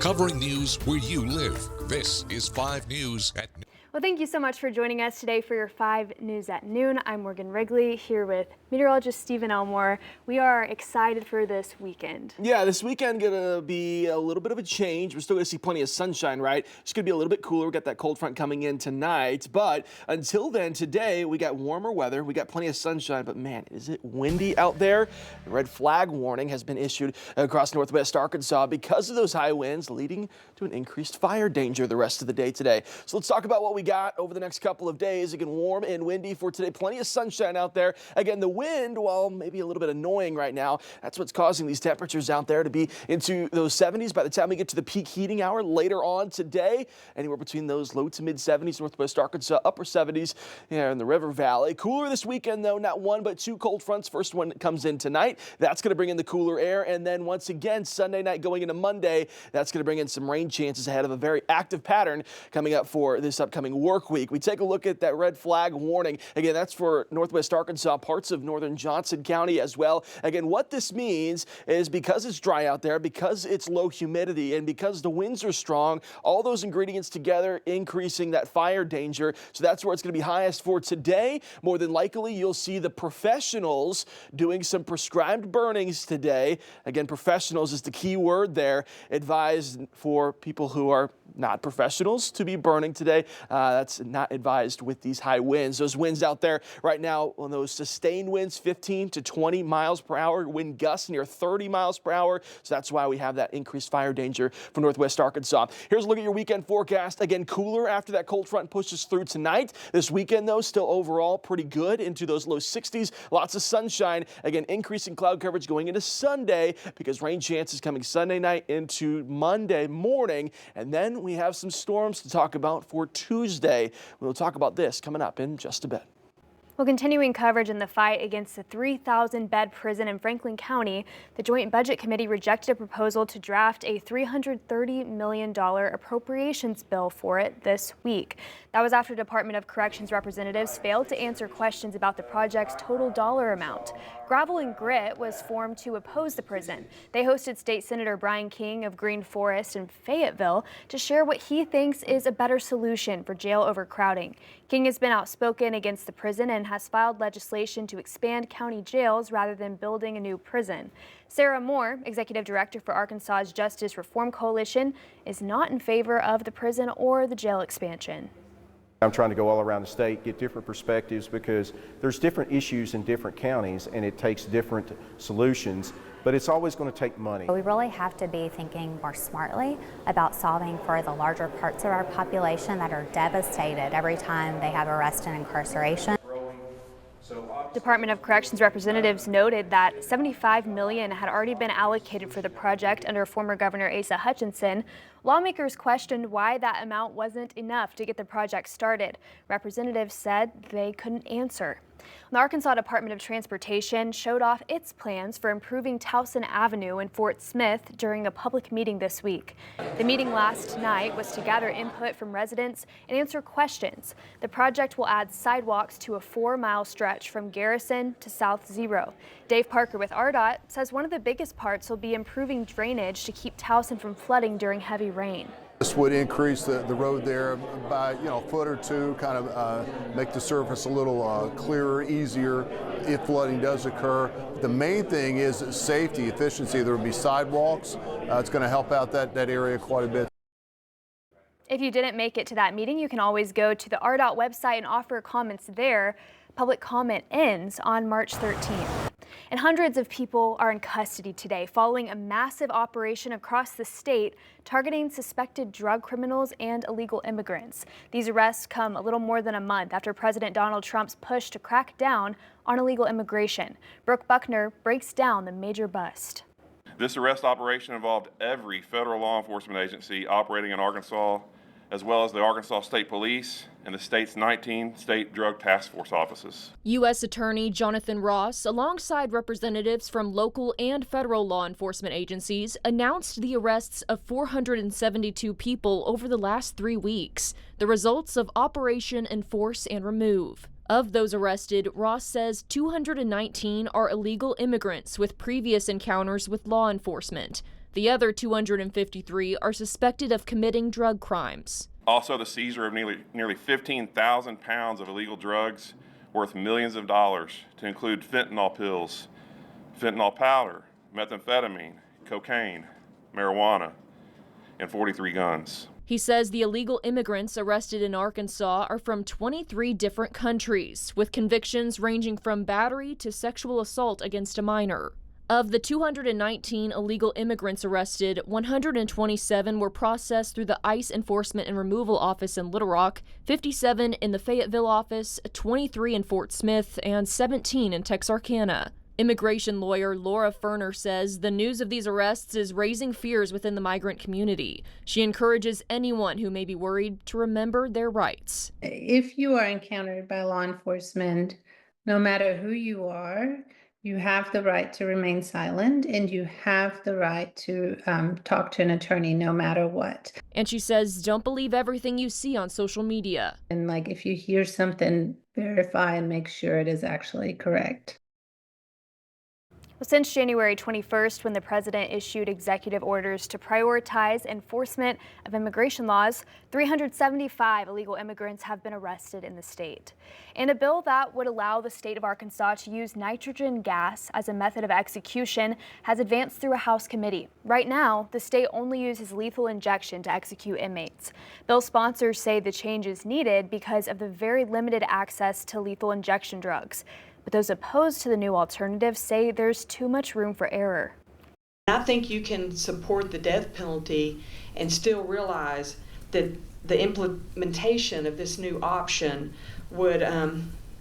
covering news where you live. This is 5 News at noon. Well, thank you so much for joining us today for your 5 News at Noon. I'm Morgan Wrigley here with meteorologist Stephen Elmore. We are excited for this weekend. Yeah, this weekend gonna be a little bit of a change. We're still gonna see plenty of sunshine, right? It's gonna be a little bit cooler. We got that cold front coming in tonight, but until then, today we got warmer weather. We got plenty of sunshine, but man, is it windy out there? The red flag warning has been issued across northwest Arkansas because of those high winds, leading to an increased fire danger the rest of the day today. So let's talk about what we got over the next couple of days. Again, warm and windy for today. Plenty of sunshine out there. Again, the wind, while maybe a little bit annoying right now, that's what's causing these temperatures out there to be into those 70s by the time we get to the peak heating hour later on today. Anywhere between those low to mid 70s, northwest Arkansas, upper 70s here in the River Valley. Cooler this weekend, though. Not one, but 2 cold fronts. First one comes in tonight. That's going to bring in the cooler air. And then once again, Sunday night going into Monday, that's going to bring in some rain chances ahead of a very active pattern coming up for this upcoming work week. We take a look at that red flag warning. Again, that's for northwest Arkansas, parts of northern Johnson County as well. Again, what this means is because it's dry out there, because it's low humidity, and because the winds are strong, all those ingredients together increasing that fire danger. So that's where it's going to be highest for today. More than likely, you'll see the professionals doing some prescribed burnings today. Again, professionals is the key word there. Advised for people who are not professionals to be burning today. That's not advised with these high winds. Those winds out there right now, on those sustained winds, 15 to 20 miles per hour, wind gusts near 30 miles per hour. So that's why we have that increased fire danger for northwest Arkansas. Here's a look at your weekend forecast. Again, cooler after that cold front pushes through tonight. This weekend, though, still overall pretty good into those low 60s. Lots of sunshine. Again, increasing cloud coverage going into Sunday because rain chances coming Sunday night into Monday morning. And then we have some storms to talk about for Tuesday. We'll talk about this coming up in just a bit. Well, continuing coverage in the fight against the 3,000-bed prison in Franklin County, the Joint Budget Committee rejected a proposal to draft a $330 million appropriations bill for it this week. That was after Department of Corrections representatives failed to answer questions about the project's total dollar amount. Gravel and Grit was formed to oppose the prison. They hosted State Senator Brian King of Green Forest in Fayetteville to share what he thinks is a better solution for jail overcrowding. King has been outspoken against the prison and has filed legislation to expand county jails rather than building a new prison. Sarah Moore, executive director for Arkansas's Justice Reform Coalition, is not in favor of the prison or the jail expansion. I'm trying to go all around the state, get different perspectives because there's different issues in different counties and it takes different solutions, but it's always going to take money. We really have to be thinking more smartly about solving for the larger parts of our population that are devastated every time they have arrest and incarceration. Department of Corrections representatives noted that $75 million had already been allocated for the project under former Governor Asa Hutchinson. Lawmakers questioned why that amount wasn't enough to get the project started. Representatives said they couldn't answer. The Arkansas Department of Transportation showed off its plans for improving Towson Avenue in Fort Smith during a public meeting this week. The meeting last night was to gather input from residents and answer questions. The project will add sidewalks to a 4-mile stretch from Garrison to South Zero. Dave Parker with RDOT says one of the biggest parts will be improving drainage to keep Towson from flooding during heavy rain. This would increase the road there by a foot or two, kind of make the surface a little clearer, easier if flooding does occur. The main thing is safety, efficiency. There will be sidewalks. It's going to help out that area quite a bit. If you didn't make it to that meeting, you can always go to the RDOT website and offer comments there. Public comment ends on March 13th. And hundreds of people are in custody today following a massive operation across the state targeting suspected drug criminals and illegal immigrants. These arrests come a little more than a month after President Donald Trump's push to crack down on illegal immigration. Brooke Buckner breaks down the major bust. This arrest operation involved every federal law enforcement agency operating in Arkansas, as well as the Arkansas State Police and the state's 19 state drug task force offices. U.S. Attorney Jonathan Ross, alongside representatives from local and federal law enforcement agencies, announced the arrests of 472 people over the last 3 weeks, the results of Operation Enforce and Remove. Of those arrested, Ross says 219 are illegal immigrants with previous encounters with law enforcement. The other 253 are suspected of committing drug crimes. Also, the seizure of nearly 15,000 pounds of illegal drugs worth millions of dollars, to include fentanyl pills, fentanyl powder, methamphetamine, cocaine, marijuana, and 43 guns. He says the illegal immigrants arrested in Arkansas are from 23 different countries, with convictions ranging from battery to sexual assault against a minor. Of the 219 illegal immigrants arrested, 127 were processed through the ICE Enforcement and Removal Office in Little Rock, 57 in the Fayetteville office, 23 in Fort Smith, and 17 in Texarkana. Immigration lawyer Laura Ferner says the news of these arrests is raising fears within the migrant community. She encourages anyone who may be worried to remember their rights. If you are encountered by law enforcement, no matter who you are, you have the right to remain silent, and you have the right to talk to an attorney no matter what. And she says don't believe everything you see on social media. And if you hear something, verify and make sure it is actually correct. Well, since January 21st, when the president issued executive orders to prioritize enforcement of immigration laws, 375 illegal immigrants have been arrested in the state. And a bill that would allow the state of Arkansas to use nitrogen gas as a method of execution has advanced through a House committee. Right now, the state only uses lethal injection to execute inmates. Bill sponsors say the change is needed because of the very limited access to lethal injection drugs. But those opposed to the new alternative say there's too much room for error. I think you can support the death penalty and still realize that the implementation of this new option would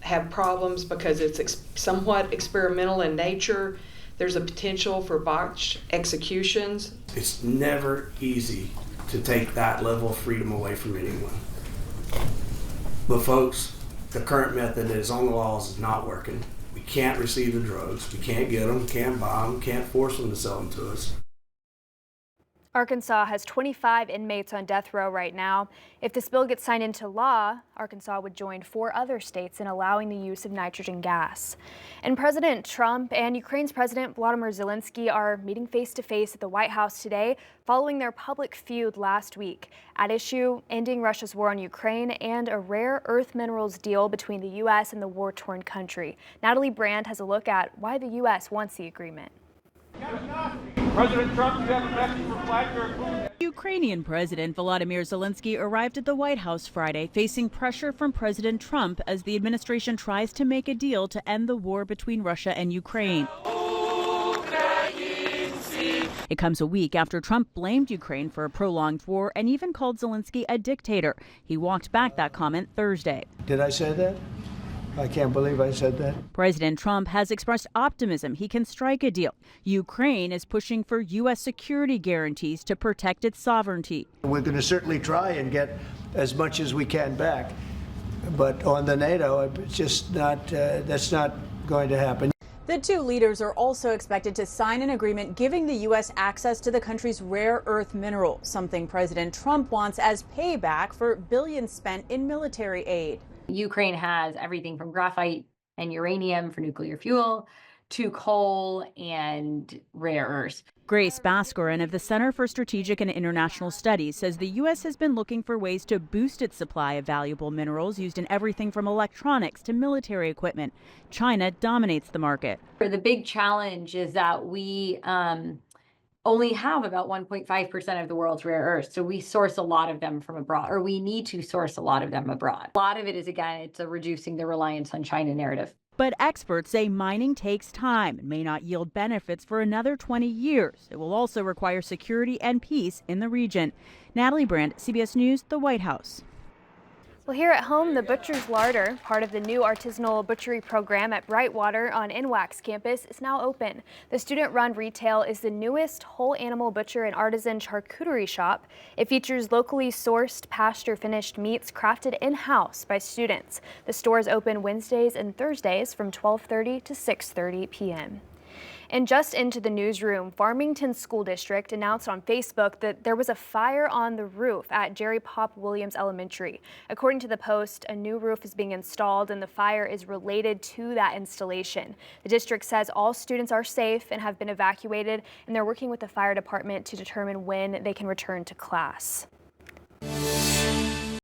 have problems because it's somewhat experimental in nature. There's a potential for botched executions. It's never easy to take that level of freedom away from anyone. But folks, the current method that is on the laws is not working. We can't receive the drugs. We can't get them, can't buy them, can't force them to sell them to us. Arkansas has 25 inmates on death row right now. If this bill gets signed into law, Arkansas would join 4 other states in allowing the use of nitrogen gas. And President Trump and Ukraine's President Volodymyr Zelenskyy are meeting face-to-face at the White House today following their public feud last week. At issue, ending Russia's war on Ukraine and a rare earth minerals deal between the U.S. and the war-torn country. Natalie Brand has a look at why the U.S. wants the agreement. President Trump, you have a message for Vladimir. Ukrainian President Volodymyr Zelenskyy arrived at the White House Friday, facing pressure from President Trump as the administration tries to make a deal to end the war between Russia and Ukraine. It comes a week after Trump blamed Ukraine for a prolonged war and even called Zelenskyy a dictator. He walked back that comment Thursday. Did I say that? I can't believe I said that. President Trump has expressed optimism he can strike a deal. Ukraine is pushing for U.S. security guarantees to protect its sovereignty. We're going to certainly try and get as much as we can back. But on the NATO, it's just not, that's not going to happen. The two leaders are also expected to sign an agreement giving the U.S. access to the country's rare earth mineral, something President Trump wants as payback for billions spent in military aid. Ukraine has everything from graphite and uranium for nuclear fuel to coal and rare earths. Grace Baskarin of the Center for Strategic and International Studies says the U.S. has been looking for ways to boost its supply of valuable minerals used in everything from electronics to military equipment. China dominates the market. The big challenge is that we only have about 1.5% of the world's rare earths. So we source a lot of them from abroad, or we need to source a lot of them abroad. A lot of it is, again, it's a reducing the reliance on China narrative. But experts say mining takes time and may not yield benefits for another 20 years. It will also require security and peace in the region. Natalie Brand, CBS News, the White House. Well, here at home, the Butcher's Larder, part of the new artisanal butchery program at Brightwater on NWAC's campus, is now open. The student-run retail is the newest whole animal butcher and artisan charcuterie shop. It features locally sourced, pasture-finished meats crafted in-house by students. The store is open Wednesdays and Thursdays from 12:30 to 6:30 p.m. And just into the newsroom, Farmington School District announced on Facebook that there was a fire on the roof at Jerry Pop Williams Elementary. According to the Post, a new roof is being installed and the fire is related to that installation. The district says all students are safe and have been evacuated, and they're working with the fire department to determine when they can return to class.